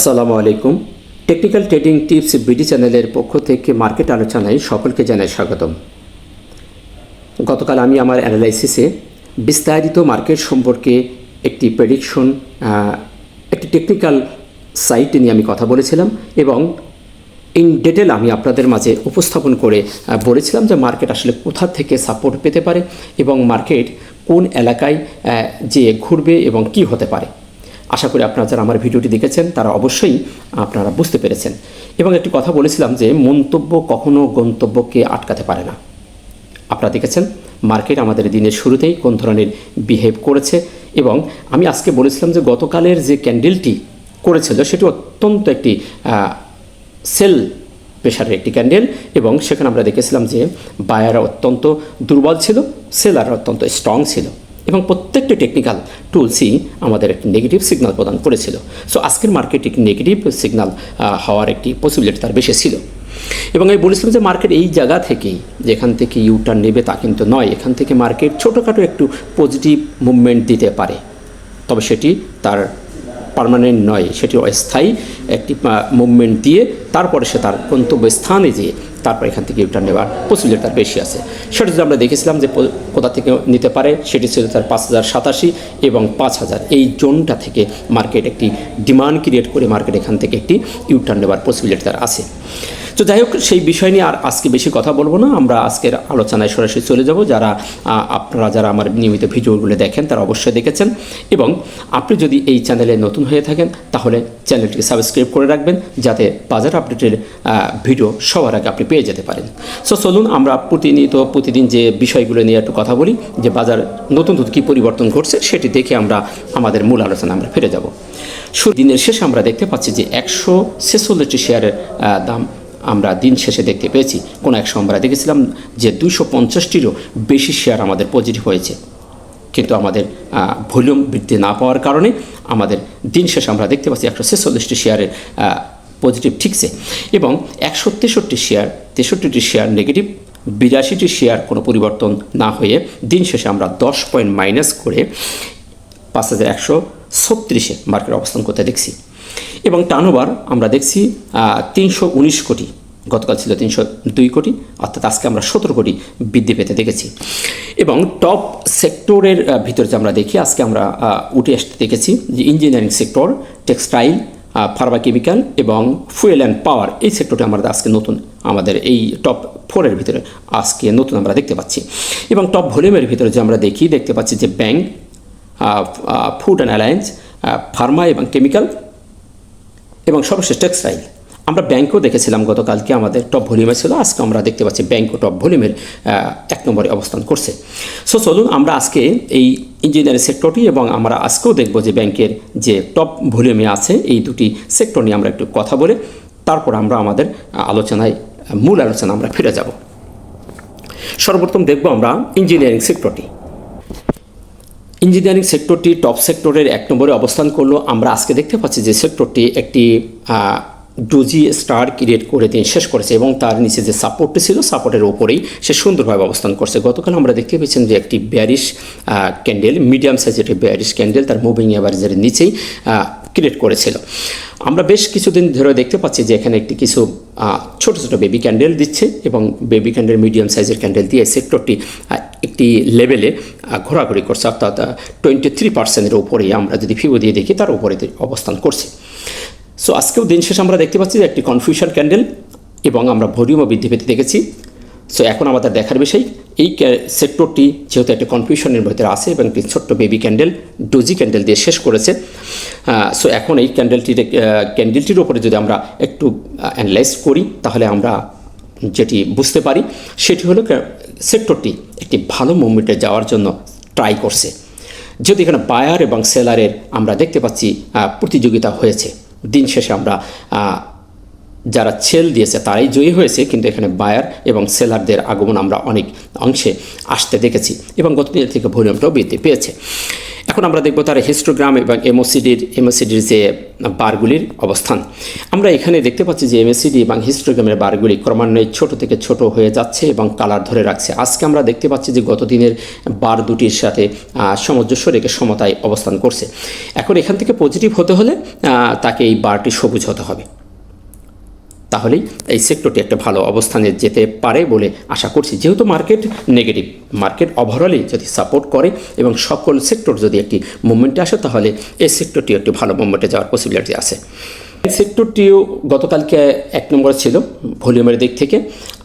আসসালামু আলাইকুম। Technical trading tips BD চ্যানেলের পক্ষ থেকে মার্কেট আলোচনায় সকলকে জানাই স্বাগতম। গতকাল আমি আমার অ্যানালাইসিসে বিস্তারিত মার্কেট সম্পর্কে একটি প্রেডিকশন, একটি টেকনিক্যাল সাইট নিয়ে আমি কথা বলেছিলাম এবং ইন ডিটেল আমি আপনাদের মাঝে উপস্থাপন করে বলেছিলাম যে মার্কেট আসলে কোথা থেকে সাপোর্ট পেতে পারে এবং মার্কেট কোন এলাকায় যে ঘুরবে এবং কি হতে পারে। আশা করি আপনারা যারা আমার ভিডিওটি দেখেছেন তারা অবশ্যই আপনারা বুঝতে পেরেছেন। এবং একটি কথা বলেছিলাম যে মন্তব্য কখনো গন্তব্যকে আটকাতে পারে না। আপনারা দেখেছেন মার্কেট আমাদের দিনের শুরুতেই কোন ধরনের বিহেভ করেছে এবং আমি আজকে বলেছিলাম যে গতকালের যে ক্যান্ডেলটি করেছিল সেটি অত্যন্ত একটি সেল প্রেশারের একটি ক্যান্ডেল এবং সেখানে আমরা দেখেছিলাম যে বায়াররা অত্যন্ত দুর্বল ছিল, সেলাররা অত্যন্ত স্ট্রং ছিল এবং প্রত্যেকটি টেকনিক্যাল টুলসই আমাদের একটি নেগেটিভ সিগন্যাল প্রদান করেছিল। সো আজকের মার্কেট একটি নেগেটিভ সিগন্যাল হওয়ার একটি পসিবিলিটি তার বেশি ছিল এবং আমি বলেছিলাম যে মার্কেট এই জায়গা থেকেই যেখান থেকে ইউটার্ন নেবে তা কিন্তু নয়, এখান থেকে মার্কেট ছোটোখাটো একটু পজিটিভ মুভমেন্ট দিতে পারে, তবে সেটি তার পার্মানেন্ট নয়, সেটি অস্থায়ী একটি মুভমেন্ট দিয়ে তারপরে সে তার গন্তব্য স্থানে যেয়ে তারপর এখান থেকে ইউটার্ন নেওয়ার পসিবিলিটি তার বেশি আছে। সেটা যদি আমরা দেখেছিলাম যে কোথা থেকে নিতে পারে, সেটি ছিল তার 5087 এবং 5000 এই জোনটা থেকে মার্কেট একটি ডিমান্ড ক্রিয়েট করে মার্কেট এখান থেকে একটি ইউটার্ন নেওয়ার পসিবিলিটি তার আছে। তো যাই হোক, সেই বিষয় নিয়ে আর আজকে বেশি কথা বলবো না, আমরা আজকের আলোচনায় সরাসরি চলে যাব। আপনারা যারা আমার নিয়মিত ভিডিওগুলো দেখেন তারা অবশ্যই দেখেছেন এবং আপনি যদি এই চ্যানেলে নতুন হয়ে থাকেন তাহলে চ্যানেলটিকে সাবস্ক্রাইব করে রাখবেন যাতে বাজার আপডেটের ভিডিও সবার আগে আপনি পেয়ে যেতে পারেন। সো চলুন আমরা প্রতিদিন যে বিষয়গুলো নিয়ে একটু কথা বলি, যে বাজার নতুন কী পরিবর্তন ঘটছে সেটি দেখে আমরা আমাদের মূল আলোচনা আমরা ফিরে যাব। দিনের শেষে আমরা দেখতে পাচ্ছি যে 146টি শেয়ারের দাম আমরা দিন শেষে দেখতে পেয়েছি। কোনো এক সময় আমরা দেখেছিলাম যে 250টিরও বেশি শেয়ার আমাদের পজিটিভ হয়েছে, কিন্তু আমাদের ভলিউম বৃদ্ধি না পাওয়ার কারণে আমাদের দিন শেষে আমরা দেখতে পাচ্ছি 146টি শেয়ারের পজিটিভ ঠিকছে এবং 63টি শেয়ার নেগেটিভ, 82টি শেয়ার কোনো পরিবর্তন না হয়ে দিন শেষে আমরা 10 পয়েন্ট মাইনাস করে 5136-এ মার্কেট অবস্থান করতে দেখছি এবং টার্নওভার আমরা দেখছি 319 কোটি, গতকাল ছিল 302 কোটি, অর্থাৎ আজকে আমরা 17 কোটি বৃদ্ধি পেতে দেখেছি। এবং টপ সেক্টরের ভিতরে যে আমরা দেখি আজকে আমরা উঠে আসতে দেখেছি যে engineering sector, textile, Pharma chemical এবং ফুয়েল অ্যান্ড পাওয়ার, এই সেক্টরটা আমরা আজকে নতুন আমাদের এই টপ 4-এর ভিতরে আজকে নতুন আমরা দেখতে পাচ্ছি। এবং টপ ভলিউমের ভিতরে যে আমরা দেখতে পাচ্ছি যে bank, food and alliance, Pharma এবং কেমিক্যাল এবং সর্বশেষ টেক্সটাইল। আমরা ব্যাংকও দেখেছিলাম গতকালকে আমাদের টপ ভলিউমে ছিল, আজকে আমরা দেখতে পাচ্ছি ব্যাংকও টপ ভলিউমের 1 নম্বরে অবস্থান করছে। সো চলুন আমরা আজকে এই ইঞ্জিনিয়ারিং সেক্টরটি এবং আমরা আজকেও দেখব যে ব্যাংকের যে টপ ভলিউমে আছে এই দুটি সেক্টর নিয়ে আমরা একটু কথা বলে তারপর আমরা আমাদের মূল আলোচনা আমরা ফিরে যাব। সর্বপ্রথম দেখব আমরা ইঞ্জিনিয়ারিং সেক্টরটি। ইঞ্জিনিয়ারিং সেক্টরটি টপ সেক্টরের 1 নম্বরে অবস্থান করলো। আমরা আজকে দেখতে পাচ্ছি যে সেক্টরটি একটি ডোজি স্টার ক্রিয়েট করে দিন শেষ করেছে এবং তার নিচে যে সাপোর্টটি ছিল সাপোর্টের ওপরেই সে সুন্দরভাবে অবস্থান করছে। গতকাল আমরা দেখতে পেয়েছেন যে একটি বেয়ারিশ ক্যান্ডেল, মিডিয়াম সাইজের একটি বেয়ারিশ ক্যান্ডেল তার মুভিং অ্যাভারেজের নিচেই ক্রিয়েট করেছিল। আমরা বেশ কিছুদিন ধরে দেখতে পাচ্ছি যে এখানে কিছু ছোট ছোট বেবি ক্যান্ডেল দিচ্ছে এবং বেবি ক্যান্ডেল, মিডিয়াম সাইজের ক্যান্ডেল দিয়ে সেক্টরটি একটি লেভেলে ঘোরাঘুরি করছে, অর্থাৎ 23%-এর উপরেই আমরা যদি ফিবো দিয়ে দেখি তার উপরে অবস্থান করছে। সো আজকেও দিন শেষে আমরা দেখতে পাচ্ছি যে একটি কনফিউশন ক্যান্ডেল এবং আমরা ভলিউমও বৃদ্ধি পেতে দেখেছি। সো এখন আমাদের দেখার বিষয় এই সেক্টরটি যেহেতু একটা কনফিউশনের ভিতরে আছে এবং একটি ছোট্ট বেবি ক্যান্ডেল, ডোজি ক্যান্ডেল দিয়ে শেষ করেছে। সো এখন এই ক্যান্ডেলটির উপরে যদি আমরা একটু অ্যানালাইজ করি তাহলে আমরা যেটি বুঝতে পারি সেটি হলো সেক্টরটি একটি ভালো মুভমেন্টে যাওয়ার জন্য ট্রাই করছে। যেহেতু এখানে বায়ার এবং সেলারের আমরা দেখতে পাচ্ছি প্রতিযোগিতা হয়েছে, দিন শেষে আমরা যারা সেল দিয়েছে তারাই জয়ী হয়েছে, কিন্তু এখানে বায়ার এবং সেলারদের আগমন আমরা অনেক অংশে আসতে দেখেছি এবং গতদিনের থেকে ভলিউমটাও বৃদ্ধি পেয়েছে। এখন আমরা দেখব তার হিস্টোগ্রাম এবং এমওসিডির যে বারগুলির অবস্থান। আমরা এখানে দেখতে পাচ্ছি যে এমএসিডি এবং হিস্টোগ্রামের বারগুলি ক্রমান্বয়ে ছোট থেকে ছোট হয়ে যাচ্ছে এবং কালার ধরে রাখছে। আজকে আমরা দেখতে পাচ্ছি যে গত দিনের বার দুটির সাথে সামঞ্জস্য রেখে সমতায় অবস্থান করছে। এখন এখান থেকে পজিটিভ হতে হলে তাকে এই বারটি সবুজ হতে হবে, তাহলেই এই সেক্টরটি একটা ভালো অবস্থানে যেতে পারে বলে আশা করছি। যেহেতু মার্কেট নেগেটিভ, মার্কেট ওভারঅলই যদি সাপোর্ট করে এবং সকল সেক্টর যদি একটি মুভমেন্টে আসে, তাহলে এই সেক্টরটি একটি ভালো মুভমেন্টে যাওয়ার পসিবিলিটি আছে। এই সেক্টরটিও গতকালকে 1 নম্বরে ছিল ভলিউমের দিক থেকে।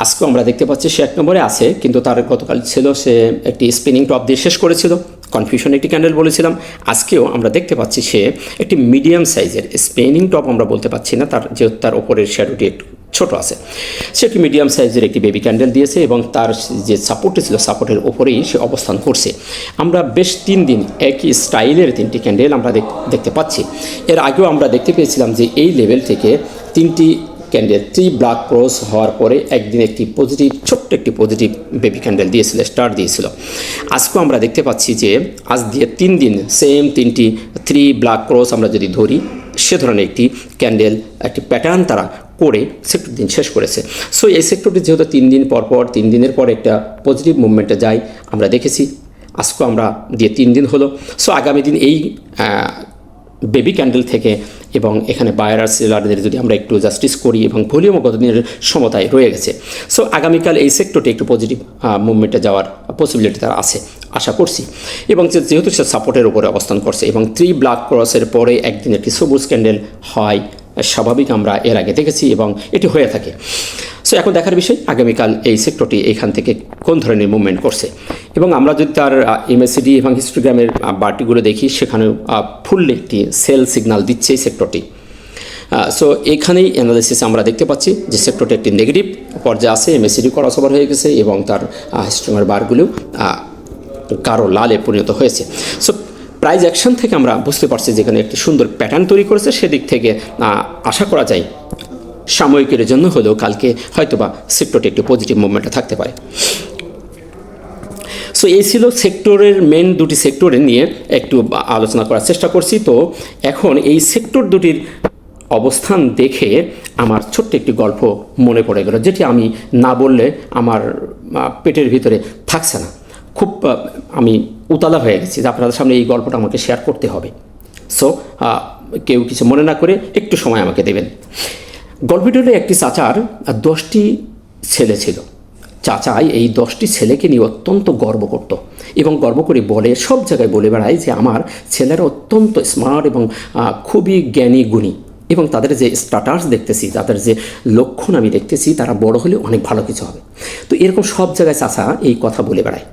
আজকেও আমরা দেখতে পাচ্ছি সে 1 নম্বরে আছে, কিন্তু তার গতকাল ছিল সে একটি স্পিনিং টপ দিয়ে শেষ করেছিল, কনফিউশন একটি ক্যান্ডেল বলেছিলাম। আজকেও আমরা দেখতে পাচ্ছি সে একটি মিডিয়াম সাইজের স্পিনিং টপ আমরা বলতে পারছি না, যেহেতু তার ওপরের শ্যাডোটি একটু ছোট আছে। সে একটি মিডিয়াম সাইজের একটি বেবি ক্যান্ডেল দিয়েছে এবং তার যে সাপোর্টটি ছিল সাপোর্টের ওপরেই সে অবস্থান করছে। আমরা বেশ 3 দিন একই স্টাইলের 3টি ক্যান্ডেল আমরা দেখতে পাচ্ছি। এর আগেও আমরা দেখতে পেয়েছিলাম যে এই লেভেল থেকে 3টি ক্যান্ডেল 3 ব্ল্যাক ক্রস হওয়ার পরে একদিন একটি পজিটিভ, ছোট্ট একটি পজিটিভ বেবি ক্যান্ডেল দিয়েছিল, স্টার দিয়েছিল। আজকেও আমরা দেখতে পাচ্ছি যে আজ দিয়ে 3 দিন সেম 3টি 3 ব্ল্যাক ক্রস আমরা যদি ধরি, সে ধরনের একটি ক্যান্ডেল, একটি প্যাটার্ন তারা করে সেক্টর দিন শেষ করেছে। সো এই সেক্টরটি যেহেতু 3 দিন পর 3 দিনের পর একটা পজিটিভ মুভমেন্টে যায় আমরা দেখেছি, আজকেও আমরা দিয়ে 3 দিন হলো। সো আগামী দিন এই বেবি ক্যান্ডেল থেকে এবং এখানে বায়ার আর সেলারদের যদি আমরা একটু জাস্টিস করি এবং ভলিউমও গত দিনের সমতায় রয়ে গেছে। সো আগামীকাল এই সেক্টরটি একটু পজিটিভ মুভমেন্টে যাওয়ার পসিবিলিটি তার আছে আশা করছি। এবং যেহেতু সে সাপোর্টের উপরে অবস্থান করছে এবং 3 ব্ল্যাক ক্রসের পরে একদিন একটি সবুজ ক্যান্ডেল হয় স্বাভাবিক, আমরা এর আগে দেখেছি এবং এটি হয়ে থাকে। সো এখন দেখার বিষয় আগামীকাল এই সেক্টরটি এখান থেকে কোন ধরনের মুভমেন্ট করছে। এবং আমরা যদি তার এমএসিডি এবং হিস্টোগ্রামের বারটিগুলো দেখি, সেখানেও ফুল একটি সেল সিগন্যাল দিচ্ছে এই সেক্টরটি। সো এখানেই অ্যানালাইসিস আমরা দেখতে পাচ্ছি যে সেক্টরটি একটি নেগেটিভ পর্যায়ে আছে, এমএসিডি ক্রসওভার হয়ে গেছে এবং তার হিস্টোগ্রামের বারগুলোও গাঢ় লালে পরিণত হয়েছে। সো প্রাইস অ্যাকশন থেকে আমরা বুঝতে পারছি যেখানে একটি সুন্দর প্যাটার্ন তৈরি করেছে, সেদিক থেকে আশা করা যায় সাময়িকের জন্য হলেও কালকে হয়তোবা সেক্টরটি একটি পজিটিভ মুভমেন্টে থাকতে পারে। সো এই ছিল সেক্টরের মেন দুটি সেক্টরে নিয়ে একটু আলোচনা করার চেষ্টা করছি। তো এখন এই সেক্টর দুটির অবস্থান দেখে আমার ছোট্ট একটি গল্প মনে পড়ে গেল, যেটি আমি না বললে আমার পেটের ভিতরে থাকছে না। খুব আমি উতলা হয়ে গেছি যে আপনাদের সামনে এই গল্পটা আমাকে শেয়ার করতে হবে। সো কেউ কিছু মনে না করে একটু সময় আমাকে দেবেন। গল্পটি হলো একটি চাচার 10টি ছেলে ছিল। চাচাই এই 10টি ছেলেকে নিয়ে অত্যন্ত গর্ব করত এবং গর্ব করে বলে, সব জায়গায় বলে বেড়ায় যে আমার ছেলেরা অত্যন্ত স্মার্ট এবং খুবই জ্ঞানী গুণী এবং তাদের যে স্ট্যাটাস দেখতেছি, তাদের যে লক্ষণ আমি দেখতেছি, তারা বড় হলে অনেক ভালো কিছু হবে। তো এরকম সব জায়গায় চাচা এই কথা বলে বেড়ায়,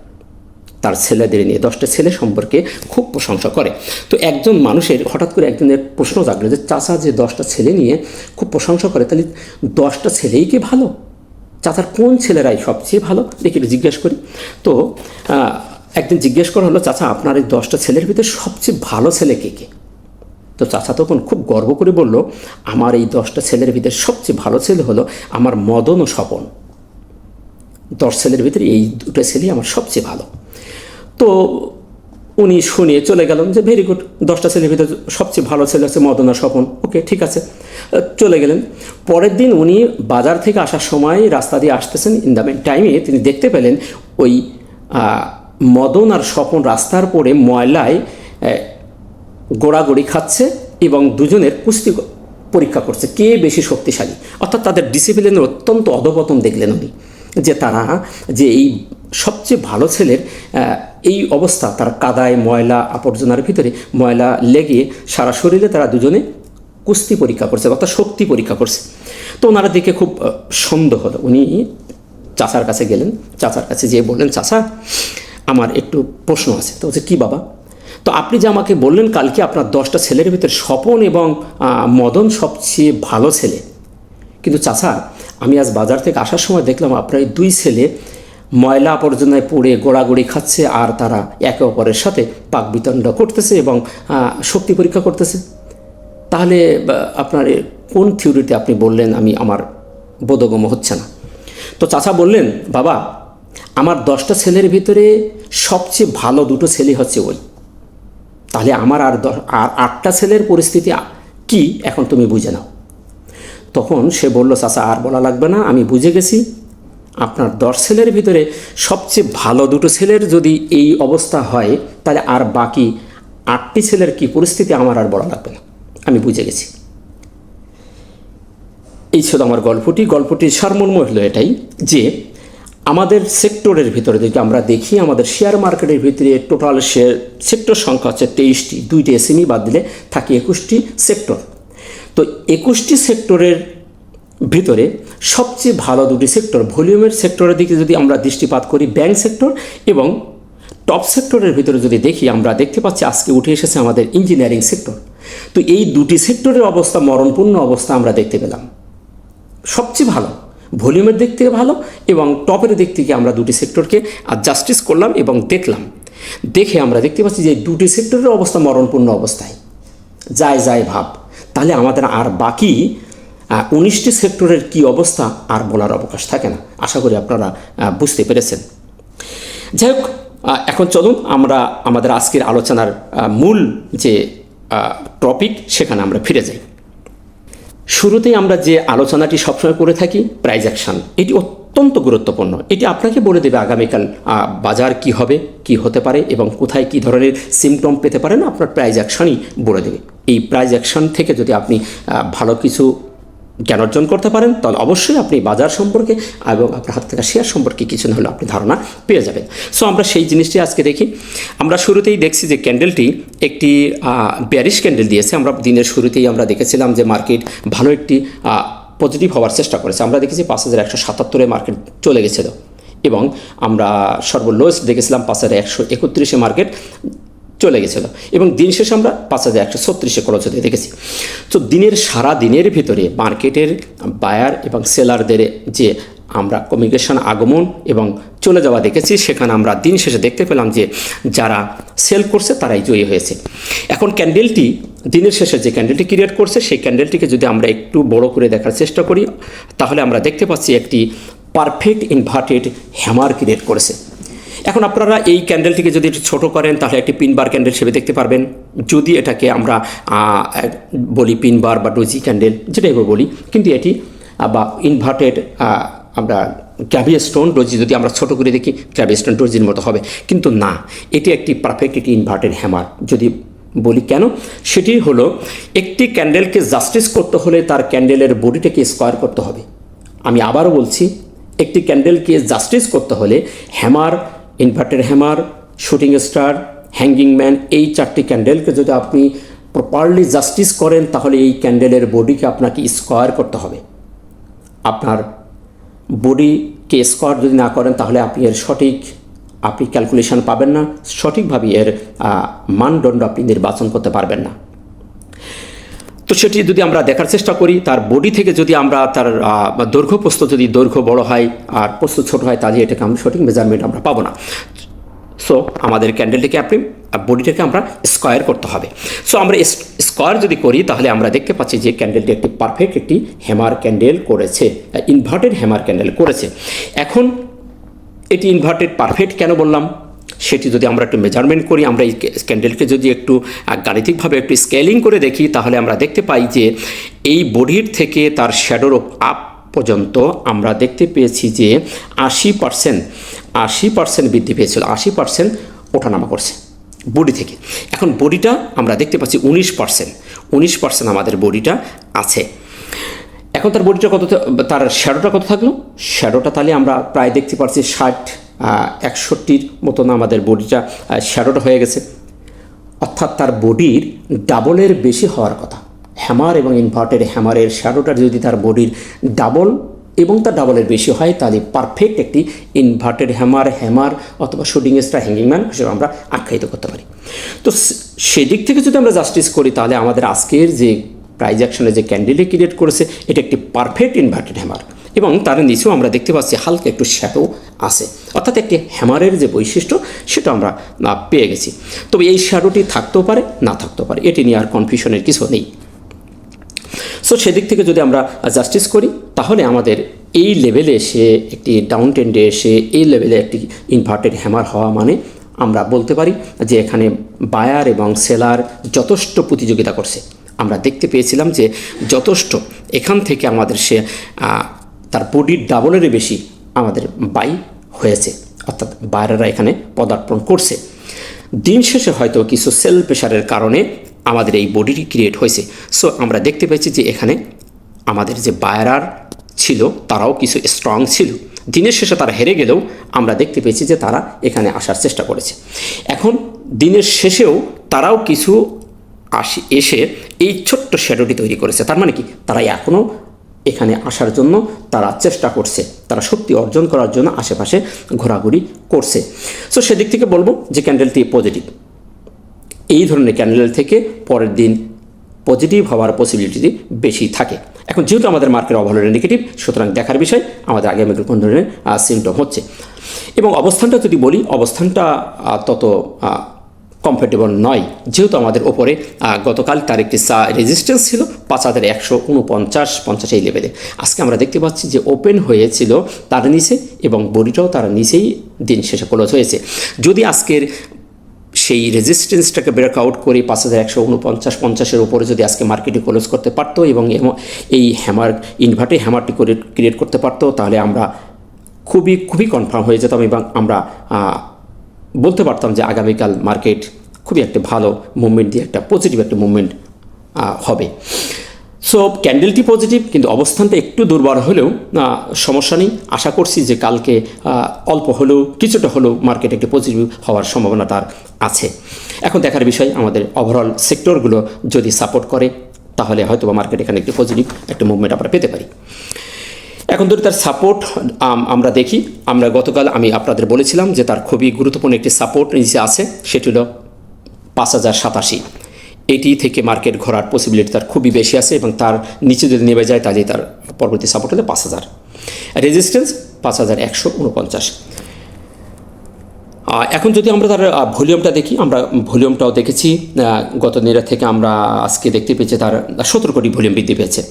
তার ছেলেদের নিয়ে 10টা ছেলে সম্পর্কে খুব প্রশংসা করে। তো একজন মানুষের হঠাৎ করে একজনের প্রশ্ন জাগলো যে চাচা যে 10টা ছেলে নিয়ে খুব প্রশংসা করে, তাহলে 10টা ছেলেই কি ভালো? চাচার কোন ছেলেরাই সবচেয়ে ভালো দেখি একটু জিজ্ঞেস করি। তো একদিন জিজ্ঞেস করা হলো, চাচা আপনার এই 10টা ছেলের ভিতরে সবচেয়ে ভালো ছেলে কে কে? তো চাচা তখন খুব গর্ব করে বলল, আমার এই 10টা ছেলের ভিতরে সবচেয়ে ভালো ছেলে হলো আমার মদন ও স্বপন। 10 ছেলের ভিতরে এই 2টা ছেলেই আমার সবচেয়ে ভালো। তো উনি শুনিয়ে চলে গেলেন যে ভেরি গুড, 10টা ছেলের ভিতরে সবচেয়ে ভালো ছেলে হচ্ছে মদন আর স্বপন, ওকে ঠিক আছে, চলে গেলেন। পরের দিন উনি বাজার থেকে আসার সময় রাস্তা দিয়ে আসতেছেন, ইন দ্য টাইমে তিনি দেখতে পেলেন ওই মদন আর স্বপন রাস্তার পরে ময়লায় গোড়াগড়ি খাচ্ছে এবং দুজনের কুস্তি পরীক্ষা করছে কে বেশি শক্তিশালী। অর্থাৎ তাদের ডিসিপ্লিনের অত্যন্ত অধপতন দেখলেন উনি, যে তারা যে এই সবচেয়ে ভালো ছেলের এই অবস্থা, তার কাদায় ময়লা আবর্জনার ভিতরে ময়লা লেগে সারা শরীরে তারা দুজনে কুস্তি পরীক্ষা করছে, অর্থাৎ শক্তি পরীক্ষা করছে। তো ওনারা দেখে খুব সন্দেহ হলো। উনি চাচার কাছে গেলেন, চাচার কাছে যেয়ে বললেন, চাচা আমার একটু প্রশ্ন আছে। তো বলছে, কী বাবা? তো আপনি যে আমাকে বললেন কালকে আপনার 10টা ছেলের ভিতরে স্বপন এবং মদন সবচেয়ে ভালো ছেলে, কিন্তু চাচা আমি আজ বাজার থেকে আসার সময় দেখলাম আপনার এই 2 ছেলে ময়লা আবর্জনায় পড়ে গোড়াগড়ি খাচ্ছে আর তারা একে অপরের সাথে পাক বিতণ্ডা করতেছে এবং শক্তি পরীক্ষা করতেছে। তাহলে আপনার কোন থিওরিতে আপনি বললেন আমি আমার বোধগম্য হচ্ছে না? তো চাচা বললেন, বাবা আমার 10টা ছেলের ভিতরে সবচেয়ে ভালো 2টো ছেলে হচ্ছে ওই, তাহলে আমার আর 8টা সেলের পরিস্থিতি কি এখন তুমি বুঝে নাও। তখন সে বলল, চাচা আর বলা লাগবে না, আমি বুঝে গেছি। আপনার 10 সেলের ভিতরে সবচেয়ে ভালো 2টো সেলের যদি এই অবস্থা হয়, তাহলে আর বাকি 8টি সেলের কী পরিস্থিতি আমার আর বলা লাগবে না, আমি বুঝে গেছি। এই ছিল আমার গল্পটির সারমর্ম হলো এটাই যে আমাদের সেক্টরের ভিতরে যদি আমরা দেখি, আমাদের শেয়ার মার্কেটের ভিতরে টোটাল সেক্টর সংখ্যা হচ্ছে 23টি, 2টি এসএমই বাদ দিলে থাকে 21টি সেক্টর। তো 21টি সেক্টরের ভিতরে সবচেয়ে ভালো 2টি সেক্টর, ভলিউমের সেক্টরের দিকে যদি আমরা দৃষ্টিপাত করি, ব্যাংক সেক্টর এবং টপ সেক্টরের ভিতরে যদি দেখি, আমরা দেখতে পাচ্ছি আজকে উঠে এসেছে আমাদের ইঞ্জিনিয়ারিং সেক্টর। তো এই 2টি সেক্টরের অবস্থা মরণপূর্ণ অবস্থা আমরা দেখতে পেলাম। সবচেয়ে ভালো ভলিউমের দিক থেকে ভালো এবং টপের দিক থেকে আমরা 2টি সেক্টরকে জাস্টিস করলাম এবং দেখে আমরা দেখতে পাচ্ছি যে 2টি সেক্টরের অবস্থা মরণপূর্ণ অবস্থায় যায় ভাব। তাহলে আমাদের আর বাকি 19টি সেক্টরের কি অবস্থা আর বলার অবকাশ থাকে না। আশা করি আপনারা বুঝতে পেরেছেন। যাই হোক, এখন চলুন আমরা আমাদের আজকের আলোচনার মূল যে টপিক সেখানে আমরা ফিরে যাই। শুরুতেই আমরা যে আলোচনাটি সবসময় করে থাকি, প্রাইস অ্যাকশন, এটি অত্যন্ত গুরুত্বপূর্ণ। এটি আপনাকে বলে দেবে আগামীকাল বাজার কি হবে, কি হতে পারে এবং কোথায় কি ধরনের সিমটম পেতে পারেন, আপনার প্রাইস অ্যাকশনই বলে দেবে। এই প্রাইস অ্যাকশন থেকে যদি আপনি ভালো কিছু জ্ঞান অর্জন করতে পারেন, তাহলে অবশ্যই আপনি বাজার সম্পর্কে এবং আপনার হাত থাকা শেয়ার সম্পর্কে কিছু না হলেও আপনি ধারণা পেয়ে যাবেন। সো আমরা সেই জিনিসটি আজকে দেখি। আমরা শুরুতেই দেখছি যে ক্যান্ডেলটি একটি বেয়ারিশ ক্যান্ডেল দিয়েছে। আমরা দিনের শুরুতেই আমরা দেখেছিলাম যে মার্কেট ভালো একটি পজিটিভ হওয়ার চেষ্টা করেছে। আমরা দেখেছি 5177-এ মার্কেট চলে গেছিল এবং আমরা সর্বলোয়েস্ট দেখেছিলাম 5131-এ মার্কেট চলে গেছিলো এবং দিন শেষে আমরা 5136-এ ক্লোজ হতে দেখেছি। তো সারা দিনের ভিতরে মার্কেটের বায়ার এবং সেলারদের যে আমরা কমিউনিকেশন আগমন এবং চলে যাওয়া দেখেছি, সেখানে আমরা দিন শেষে দেখতে পেলাম যে যারা সেল করছে তারাই জয়ী হয়েছে। এখন ক্যান্ডেলটি দিনের শেষে যে ক্যান্ডেলটি ক্রিয়েট করছে, সেই ক্যান্ডেলটিকে যদি আমরা একটু বড় করে দেখার চেষ্টা করি, তাহলে আমরা দেখতে পাচ্ছি একটি পারফেক্ট ইনভার্টেড হ্যামার ক্রিয়েট করেছে। এখন আপনারা এই ক্যান্ডেলটিকে যদি একটু ছোটো করেন, তাহলে একটি পিনবার ক্যান্ডেল হিসেবে দেখতে পারবেন। যদি এটাকে আমরা বলি পিনবার বা ডোজি ক্যান্ডেল, যেটাই বলি, কিন্তু এটি বা ইনভার্টেড আমরা ক্যাভি স্টোন ডোজি যদি আমরা ছোটো করে দেখি, ক্যাভি স্টোন ডোজির মতো হবে, কিন্তু না, এটি একটি পারফেক্ট একটি ইনভার্টেড হ্যামার যদি বলি। কেন? সেটি হলো একটি ক্যান্ডেলকে জাস্টিস করতে হলে তার ক্যান্ডেলের বডিটাকে স্কোয়ার করতে হবে। আমি আবারও বলছি, একটি ক্যান্ডেলকে জাস্টিস করতে হলে hammer, inverted hammer, shooting star, hanging man, এই 4টি ক্যান্ডেলকে যদি আপনি প্রপারলি জাস্টিস করেন, তাহলে এই ক্যান্ডেলের বডিকে আপনাকে স্কোয়ার করতে হবে। আপনার বডিকে স্কোয়ার যদি না করেন, তাহলে আপনি ক্যালকুলেশন পাবেন না, সঠিকভাবে এর মানদণ্ড আপনি নির্বাচন করতে পারবেন না। তো সেটি যদি আমরা দেখার চেষ্টা করি, তার বডি থেকে যদি আমরা তার দৈর্ঘ্য প্রস্থ, যদি দৈর্ঘ্য বড় হয় আর প্রস্থ ছোট হয়, তাহলে এটাকে আমরা সঠিক মেজারমেন্ট আমরা পাবো না। সো আমাদের ক্যান্ডেলটিকে বডিটাকে আমরা স্কোয়ার করতে হবে। সো আমরা স্কোয়ার যদি করি, তাহলে আমরা দেখতে পাচ্ছি যে ক্যান্ডেলটি একটি পারফেক্ট একটি হ্যামার ক্যান্ডেল করেছে, ইনভার্টেড হ্যামার ক্যান্ডেল করেছে। এখন এটি ইনভার্টেড পারফেক্ট কেন বললাম, সেটি যদি আমরা একটু মেজারমেন্ট করি, আমরা এই ক্যান্ডেলকে যদি একটু গাণিতিকভাবে একটু স্কেলিং করে দেখি, তাহলে আমরা দেখতে পাই যে এই বডির থেকে তার শ্যাডোর আপ পর্যন্ত আমরা দেখতে পেয়েছি যে 80% বৃদ্ধি পেয়েছিল, 80% ওঠানামা করছে বডি থেকে। এখন বডিটা আমরা দেখতে পাচ্ছি 19% আমাদের বডিটা আছে। এখন তার বডিটা কত, তার শ্যাডোটা কত থাকলো? শ্যাডোটা তাহলে আমরা প্রায় দেখতে পাচ্ছি 60-61 মতন আমাদের বডিটা শ্যাডোটা হয়ে গেছে। অর্থাৎ তার বডির ডাবলের বেশি হওয়ার কথা। হ্যামার এবং ইনভার্টেড হ্যামারের শ্যাডোটা যদি তার বডির ডাবল এবং তার ডাবলের বেশি হয়, তাহলে পারফেক্ট একটি ইনভার্টেড হ্যামার অথবা শুটিং স্টার, হ্যাঙ্গিং ম্যান হিসেবে আমরা আখ্যায়িত করতে পারি। তো সেদিক থেকে যদি আমরা জাস্টিস করি, তাহলে আমাদের আজকের যে প্রাইস অ্যাকশনে যে ক্যান্ডেলটি ক্রিয়েট করেছে, এটা একটি পারফেক্ট ইনভার্টেড হ্যামার এবং তার নিচেও আমরা দেখতে পাচ্ছি হালকা একটু শ্যাডো আছে। অর্থাৎ একটি হ্যামারের যে বৈশিষ্ট্য, সেটা আমরা পেয়ে গেছি। তবে এই শ্যাডোটি থাকতেও পারে, না থাকতেও পারে, এটি নিয়ে আর কনফিউশনের কিছু নেই। সো সেদিক থেকে যদি আমরা জাস্টিস করি, তাহলে আমাদের এই লেভেলে এসে একটি ডাউন ট্রেন্ডে এসে এই লেভেলে একটি ইনভার্টেড হ্যামার হওয়া মানে আমরা বলতে পারি যে এখানে বায়ার এবং সেলার যথেষ্ট প্রতিযোগিতা করছে। আমরা দেখতে পেয়েছিলাম যে যথেষ্ট এখান থেকে আমাদের তার বডির ডাবলেরই বেশি আমাদের বাই হয়েছে, অর্থাৎ বায়াররা এখানে পদার্পণ করছে। দিন শেষে হয়তো কিছু সেল প্রেশারের কারণে আমাদের এই বডিটি ক্রিয়েট হয়েছে। সো আমরা দেখতে পেয়েছি যে এখানে আমাদের যে বায়ার ছিল তারাও কিছু স্ট্রং ছিল। দিনের শেষে তারা হেরে গেলেও আমরা দেখতে পেয়েছি যে তারা এখানে আসার চেষ্টা করেছে। এখন দিনের শেষেও তারাও কিছু এসে এই ছোট্ট শ্যাডোটি তৈরি করেছে। তার মানে কি, তারা এখনও এখানে আসার জন্য তারা চেষ্টা করছে, তারা শক্তি অর্জন করার জন্য আশেপাশে ঘোরাঘুরি করছে। সো সেদিক থেকে বলবো যে ক্যান্ডেলটি পজিটিভ। এই ধরনের ক্যান্ডেল থেকে পরের দিন পজিটিভ হওয়ার পসিবিলিটি বেশি থাকে। এখন যেহেতু আমাদের মার্কেট ওভারঅল নেগেটিভ, সুতরাং দেখার বিষয় আমাদের আগামী কোন ধরনের সিমটম হচ্ছে। এবং অবস্থানটা যদি বলি, অবস্থানটা তত কমফোর্টেবল নয়, যেহেতু আমাদের ওপরে গতকাল তার একটি রেজিস্ট্যান্স ছিল 5149-50 এই লেভেলে। আজকে আমরা দেখতে পাচ্ছি যে ওপেন হয়েছিল তার নিচে এবং বডিটাও তার নিচেই দিন শেষে ক্লোজ হয়েছে। যদি আজকের সেই রেজিস্ট্যান্সটাকে ব্রেকআউট করে 5149-50 উপরে যদি আজকে মার্কেটে ক্লোজ করতে পারতো এবং এই হ্যামারটি করে ক্রিয়েট করতে পারতো, তাহলে আমরা খুবই কনফার্ম হয়ে যেতাম এবং আমরা বলতে পারতাম যে আগামীকাল মার্কেট খুবই একটা ভালো মুভমেন্ট দিয়ে একটা পজিটিভ একটা মুভমেন্ট হবে। সো ক্যান্ডেলটি পজিটিভ, কিন্তু অবস্থানটা একটু দুর্বল হলেও সমস্যা নেই। আশা করছি যে কালকে অল্প হলেও কিছুটা হলেও মার্কেট একটি পজিটিভ হওয়ার সম্ভাবনা তার আছে। এখন দেখার বিষয় আমাদের ওভারঅল সেক্টরগুলো যদি সাপোর্ট করে, তাহলে হয়তো বা মার্কেট এখানে একটি পজিটিভ একটা মুভমেন্ট আমরা পেতে পারি। এখন ধরে তার সাপোর্ট আমরা দেখি। আমরা গতকাল আমি আপনাদের বলেছিলাম যে তার খুবই গুরুত্বপূর্ণ একটি সাপোর্ট নিচে আছে, সেটি হলো 5087। এটি থেকে মার্কেট ঘোরার পসিবিলিটি তার খুবই বেশি আছে এবং তার নিচে যদি নেমে যায় তাহলে তার পরবর্তী সাপোর্ট হলে 5000, রেজিস্ট্যান্স 5149। এখন যদি আমরা তার ভলিউমটা দেখি, আমরা ভলিউমটাও দেখেছি গত দিনের থেকে আমরা আজকে দেখতে পেয়েছি তার 17 কোটি ভলিউম বৃদ্ধি পেয়েছে।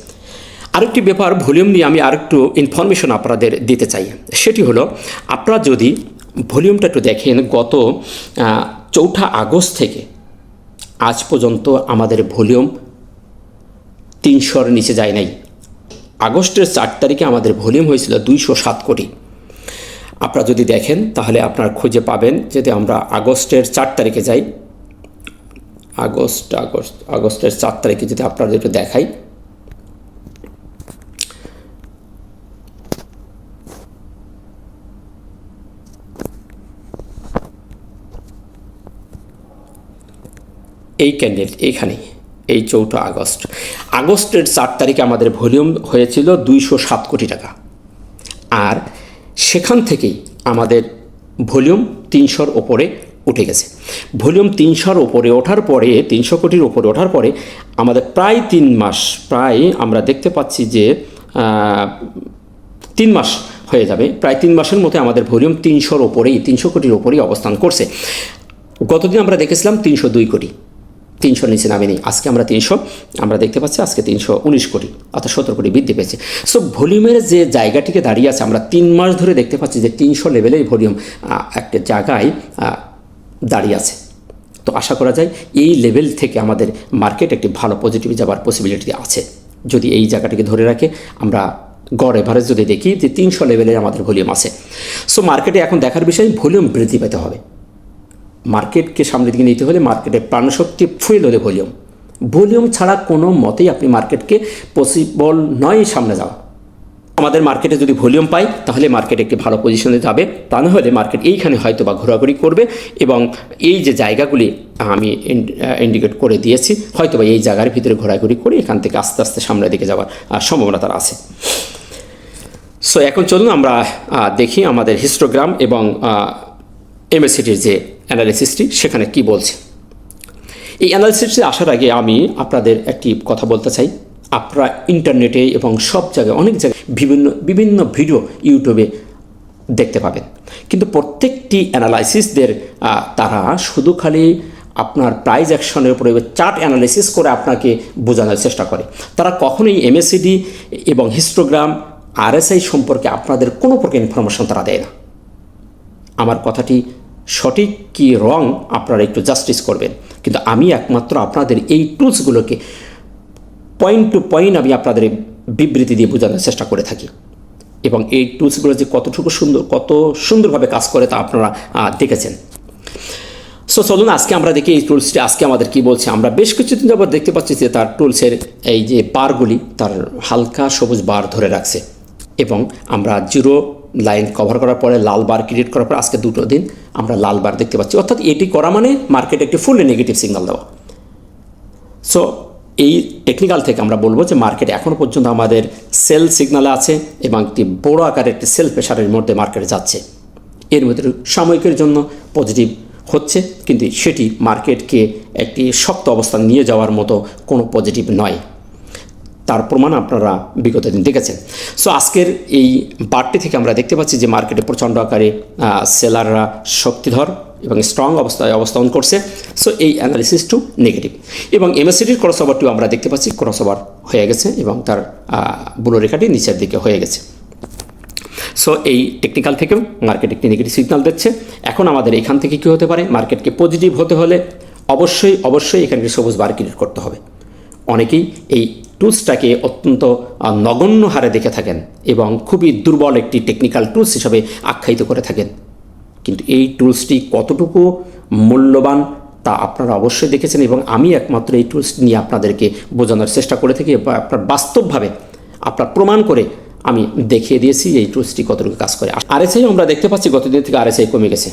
আরেকটি ব্যাপার, ভলিউম নিয়ে আমি আরেকটু ইনফরমেশন আপনাদের দিতে চাই। সেটি হলো, আপনারা যদি ভলিউমটা একটু দেখেন, গত 4 আগস্ট থেকে আজ পর্যন্ত আমাদের ভলিউম 300-র নিচে যায় নাই। আগস্টের 4 তারিখে আমাদের ভলিউম হয়েছিল 207 কোটি। আপনারা যদি দেখেন তাহলে আপনারা খুঁজে পাবেন, যদি আমরা আগস্টের 4 তারিখে যাই, আগস্টের 4 তারিখে যদি আপনারা একটু দেখাই, এই ক্যান্ডেল এইখানে, এই 4 আগস্টের 4 তারিখে আমাদের ভলিউম হয়েছিল 207 কোটি টাকা। আর সেখান থেকেই আমাদের ভলিউম 300-র ওপরে উঠে গেছে। ভলিউম 300-র ওপরে ওঠার পরে, 300 কোটির ওপরে ওঠার পরে আমাদের প্রায় 3 মাস, প্রায় আমরা দেখতে পাচ্ছি যে 3 মাস হয়ে যাবে, প্রায় 3 মাসের মধ্যে আমাদের ভলিউম 300-র ওপরেই, 300 কোটির ওপরেই অবস্থান করছে। গতদিন আমরা দেখেছিলাম 302 কোটি, 300 নিচে নামেনি। আজকে আমরা দেখতে পাচ্ছি আজকে 319 কোটি, অর্থাৎ 17 কোটি বৃদ্ধি পেয়েছে। সো ভলিউমের যে জায়গাটিকে দাঁড়িয়ে আছে, আমরা 3 মাস ধরে দেখতে পাচ্ছি যে 300 লেভেলেই ভলিউম একটা জায়গায় দাঁড়িয়ে আছে। তো আশা করা যায় এই লেভেল থেকে আমাদের মার্কেট একটি ভালো পজিটিভ যাবার পসিবিলিটি আছে। যদি এই জায়গাটিকে ধরে রাখে, আমরা গড় এভারেজ যদি দেখি যে 300 লেভেলে আমাদের ভলিউম আছে। সো মার্কেটে এখন দেখার বিষয়, ভলিউম বৃদ্ধি পেতে হবে। মার্কেটকে সামনের দিকে নিতে হলে মার্কেটের প্রাণশক্তি ফুয়েল হলে ভলিউম ছাড়া কোনো মতেই আপনি মার্কেটকে পসিবল নয় সামনে যাওয়া। আমাদের মার্কেটে যদি ভলিউম পাই তাহলে মার্কেট একটি ভালো পজিশনে যাবে, তা না হলে মার্কেট এইখানে হয়তো বা ঘোরাঘুরি করবে এবং এই যে জায়গাগুলি আমি ইন্ডিকেট করে দিয়েছি, হয়তো বা এই জায়গার ভিতরে ঘোরাঘুরি করে এখান থেকে আস্তে আস্তে সামনের দিকে যাওয়ার সম্ভাবনা তার আছে। সো এখন চলুন আমরা দেখি আমাদের হিস্টোগ্রাম এবং এমএসিটির যে অ্যানালিসিসটি সেখানে কি বলছে। এই অ্যানালিসিসে আসার আগে আমি আপনাদের একটি কথা বলতে চাই। আপনারা ইন্টারনেটে এবং সব জায়গায়, অনেক জায়গায় বিভিন্ন ভিডিও ইউটিউবে দেখতে পাবেন, কিন্তু প্রত্যেকটি অ্যানালাইসিসদের তারা শুধু খালি আপনার প্রাইস অ্যাকশনের উপরে চার্ট অ্যানালিসিস করে আপনাকে বোঝানোর চেষ্টা করে। তারা কখনোই এমএসিডি এবং হিস্টোগ্রাম, আরএসআই সম্পর্কে আপনাদের কোনো প্রকার ইনফরমেশন তারা দেয় না। আমার কথাটি সঠিক কি রং আপনারা একটু জাস্টিস করবেন। কিন্তু আমি একমাত্র আপনাদের এই টুলসগুলোকে পয়েন্ট টু পয়েন্ট আমি আপনাদের বিবৃতি দিয়ে বোঝানোর চেষ্টা করে থাকি, এবং এই টুলসগুলো যে কত সুন্দরভাবে কাজ করে তা আপনারা দেখেছেন। সো চলুন আজকে আমরা দেখি এই টুলসটি আজকে আমাদের কি বলছে। আমরা বেশ কিছুদিন যাবত দেখতে পাচ্ছি যে তার টুলসের এই যে বারগুলি তার হালকা সবুজ বার ধরে রাখছে, এবং আমরা জিরো লাইন কভার করার পরে লাল বার ক্রিয়েট করার পর আজকে 2 দিন আমরা লাল বার দেখতে পাচ্ছি। অর্থাৎ এটি করা মানে মার্কেটে একটি ফুললি নেগেটিভ সিগন্যাল দেওয়া। সো এই টেকনিক্যাল থেকে আমরা বলবো যে মার্কেট এখনও পর্যন্ত আমাদের সেল সিগন্যালে আছে এবং একটি বড় আকারের একটি সেল প্রেশারের মধ্যে মার্কেটে যাচ্ছে। এর মধ্যে সাময়িকের জন্য পজিটিভ হচ্ছে, কিন্তু সেটি মার্কেটকে একটি শক্ত অবস্থান নিয়ে যাওয়ার মতো কোনো পজিটিভ নয়। তার প্রমাণ আপনারা বিগত দিন দেখেছেন। সো আজকের এই বারটি থেকে আমরা দেখতে পাচ্ছি যে মার্কেটে প্রচণ্ড আকারে সেলাররা শক্তিধর এবং স্ট্রং অবস্থায় অবস্থান করছে। সো এই অ্যানালিসিস টু নেগেটিভ, এবং এমএসিডির ক্রস ওভারটিও আমরা দেখতে পাচ্ছি ক্রস ওভার হয়ে গেছে এবং তার বুলো রেখাটি নিচের দিকে হয়ে গেছে। সো এই টেকনিক্যাল থেকেও মার্কেট একটি নেগেটিভ সিগন্যাল দিচ্ছে। এখন আমাদের এখান থেকে কী হতে পারে, মার্কেটকে পজিটিভ হতে হলে অবশ্যই এখানে সবুজ বার ক্রিয়েট করতে হবে। অনেকেই এই টুলসটাকে অত্যন্ত নগণ্য হারে দেখে থাকেন এবং খুবই দুর্বল একটি টেকনিক্যাল টুলস হিসাবে আখ্যায়িত করে থাকেন, কিন্তু এই টুলসটি কতটুকু মূল্যবান তা আপনারা অবশ্যই দেখেছেন, এবং আমি একমাত্র এই টুলস নিয়ে আপনাদেরকে বোঝানোর চেষ্টা করে থাকি বা আপনার বাস্তবভাবে আপনার প্রমাণ করে আমি দেখিয়ে দিয়েছি এই টুলসটি কতটুকু কাজ করে। আরএসআই আমরা দেখতে পাচ্ছি গতদিন থেকে আরএসআই কমে গেছে।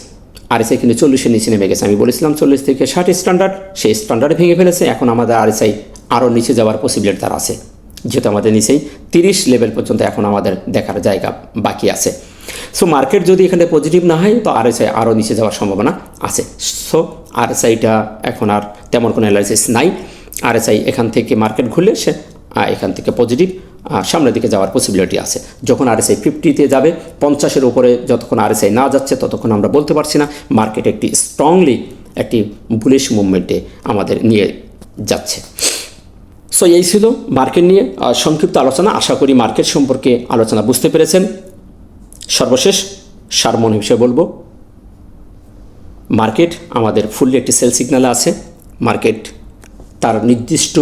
আরএসআই কিন্তু 40-এর নিচে নেমে গেছে। আমি বলেছিলাম 40 থেকে 60 স্ট্যান্ডার্ড, সেই স্ট্যান্ডার্ড ভেঙে ফেলেছে। এখন আমাদের আরএসআই আরও নিচে যাওয়ার পসিবিলিটি তার আছে, যেহেতু আমাদের নিচেই 30 লেভেল পর্যন্ত এখন আমাদের দেখার জায়গা বাকি আছে। সো মার্কেট যদি এখানে পজিটিভ না হয় তো আরএসআই আরও নিচে যাওয়ার সম্ভাবনা আছে। সো আরএসআইটা এখন আর তেমন কোনো অ্যানালাইসিস নাই। আরএসআই এখান থেকে মার্কেট ঘুরলে সে এখান থেকে পজিটিভ সামনের দিকে যাওয়ার পসিবিলিটি আছে। যখন আরএসআই 50-তে যাবে, 50-এর উপরে যতক্ষণ আরএসআই না যাচ্ছে ততক্ষণ আমরা বলতে পারছি না মার্কেট একটি স্ট্রংলি একটি বুলিশ মুভমেন্টে আমাদের নিয়ে যাচ্ছে। সো এই ছিল মার্কেট নিয়ে সংক্ষিপ্ত আলোচনা। আশা করি মার্কেট সম্পর্কে আলোচনা বুঝতে পেরেছেন। সর্বশেষ সারমন হিসেবে বলবো, মার্কেট আমাদের ফুললি একটি সেল সিগন্যালে আছে। মার্কেট তার নির্দিষ্ট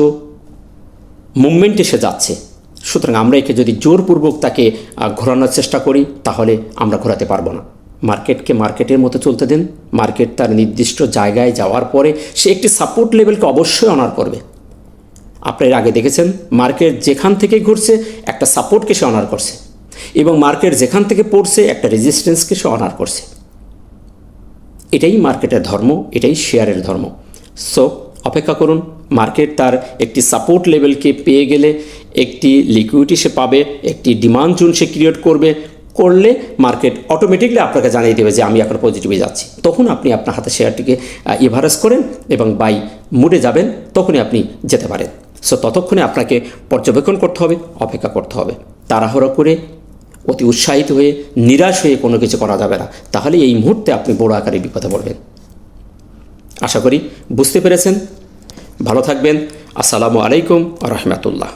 মুভমেন্টে সে যাচ্ছে, সুতরাং আমরা একে যদি জোরপূর্বক তাকে ঘোরানোর চেষ্টা করি তাহলে আমরা ঘোরাতে পারবো না। মার্কেটকে মার্কেটের মতো চলতে দিন। মার্কেট তার নির্দিষ্ট জায়গায় যাওয়ার পরে সে একটি সাপোর্ট লেভেলকে অবশ্যই অনার করবে। আপনার আগে দেখেছেন মার্কেট যেখান থেকে ঘুরছে একটা সাপোর্টকে সে অনার করছে, এবং মার্কেট যেখান থেকে পড়ছে একটা রেজিস্ট্যান্সকে সে অনার করছে। এটাই মার্কেটের ধর্ম, এটাই শেয়ারের ধর্ম। সো অপেক্ষা করুন, মার্কেট তার একটি সাপোর্ট লেভেলকে পেয়ে গেলে একটি লিকুইডিটি সে পাবে, একটি ডিমান্ড জোন সে ক্রিয়েট করলে মার্কেট অটোমেটিকলি আপনাকে জানিয়ে দেবে যে আমি এখন পজিটিভে যাচ্ছি। তখন আপনি আপনার হাতে শেয়ারটিকে এভারেজ করেন এবং বাই মুডে যাবেন, তখনই আপনি যেতে পারেন। সো ততক্ষণে আপনাকে পর্যবেক্ষণ করতে হবে, অপেক্ষা করতে হবে। তাড়াহুড়ো করে অতি উৎসাহিত হয়ে নিরাশ হয়ে কোনো কিছু করা যাবে না, তাহলে এই মুহূর্তে আপনি বড় আকারে বিপদে পড়বেন। আশা করি বুঝতে পেরেছেন। ভালো থাকবেন। আসসালামু আলাইকুম ওয়া রাহমাতুল্লাহ।